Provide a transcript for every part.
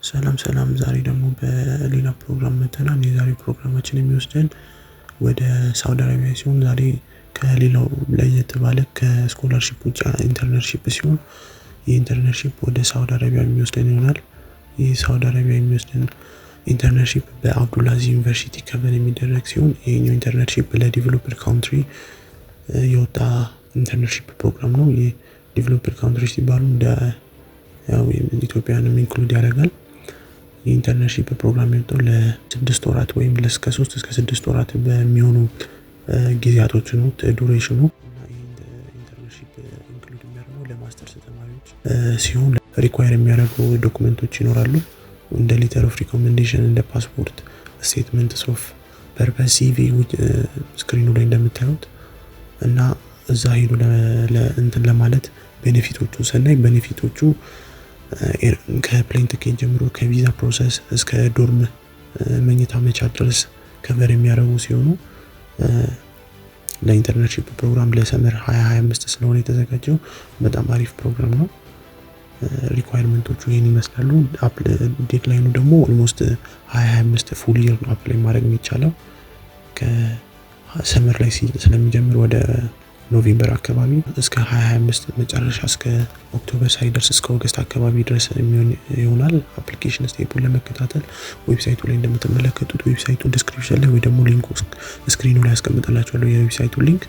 ሰላም ሰላም ዛሬ ደግሞ በሌላ ፕሮግራም መጥተናል። የዛሬው ፕሮግራማችን የሚወስደን ወደ ሳውዲ አረቢያ ሲሆን ዛሬ ከሌላው ለየት ባለ ከስኮላርሺፕ ውጭ ኢንተርንሺፕ ሲሆን የኢንተርንሺፕ ወደ ሳውዲ አረቢያ የሚወስደን ይሆናል። ይህ ሳውዲ አረቢያ የሚወስደን ኢንተርንሺፕ በአብዱልአዚዝ ዩኒቨርሲቲ ከቨር የሚደረግ ሲሆን ይህኛው ኢንተርንሺፕ ለዲቨሎፐር ካውንትሪ የወጣ ኢንተርንሺፕ ፕሮግራም ነው። ይህ ዲቨሎፐር ካውንትሪ ሲባሉ እንደ ኢትዮጵያንም ኢንክሉድ ያደርጋል። የኢንተርንሺፕ ፕሮግራም የወጣው ለ6 ወራት ወይም እስከ 3 እስከ 6 ወራት በሚሆኑ ጊዜያቶች ነው ዱሬሽኑ። እና ኢንተርንሺፕ ኢንክሉድ የሚያደርገው ለማስተርስ ተማሪዎች ሲሆን ሪኳየር የሚያደርጉ ዶክመንቶች ይኖራሉ እንደ ሌተር ኦፍ ሪኮሜንዴሽን፣ እንደ ፓስፖርት፣ ስቴትመንትስ ኦፍ ፐርፐስ፣ ሲቪ ስክሪኑ ላይ እንደምታዩት እና እዛ ሄዱ እንትን ለማለት ቤኔፊቶቹ ስናይ ቤኔፊቶቹ ከፕሌን ትኬት ጀምሮ ከቪዛ ፕሮሰስ እስከ ዶርም መኝታ መቻል ድረስ ከቨር የሚያደርጉ ሲሆኑ ለኢንተርንሺፕ ፕሮግራም ለሰመር 2025 ስለሆነ የተዘጋጀው በጣም አሪፍ ፕሮግራም ነው። ሪኳየርመንቶቹ ይሄን ይመስላሉ። ዴድላይኑ ደግሞ ኦልሞስት 2025 ፉል ይር ነው አፕላይ ማድረግ የሚቻለው ከሰመር ላይ ስለሚጀምር ወደ ኖቬምበር አካባቢ እስከ 2025 መጨረሻ እስከ ኦክቶበር ሳይደርስ እስከ ኦገስት አካባቢ ድረስ የሚሆን ይሆናል። አፕሊኬሽን ስቴፑን ለመከታተል ዌብሳይቱ ላይ እንደምትመለከቱት ዌብሳይቱ ዲስክሪፕሽን ላይ ወይ ደግሞ ሊንኩ ስክሪኑ ላይ አስቀምጥላችኋለሁ። የዌብሳይቱ ሊንክ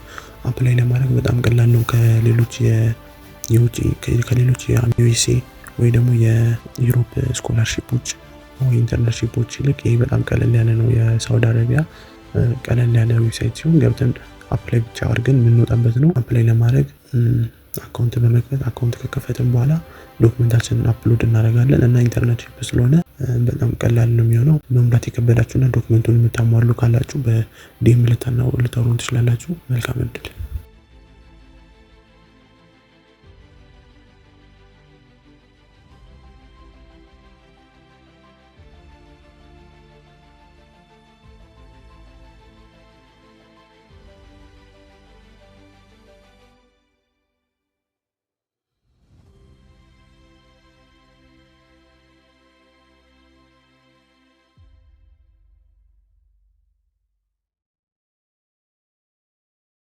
አፕላይ ለማድረግ በጣም ቀላል ነው። ከሌሎች የዩኤስኤ ወይ ደግሞ የዩሮፕ ስኮላርሺፖች ወይ ኢንተርንሺፖች ይልቅ ይሄ በጣም ቀለል ያለ ነው። የሳውዲ አረቢያ ቀለል ያለ ዌብሳይት ሲሆን ገብተን አፕላይ ብቻ አድርገን የምንወጣበት ነው። አፕላይ ለማድረግ አካውንት በመክፈት አካውንት ከከፈትን በኋላ ዶክመንታችንን አፕሎድ እናደርጋለን እና ኢንተርንሺፕ ስለሆነ በጣም ቀላል ነው የሚሆነው። መሙላት የከበዳችሁና ዶክመንቱን የምታሟሉ ካላችሁ በዲኤም ልታወሩን ትችላላችሁ። መልካም እድል።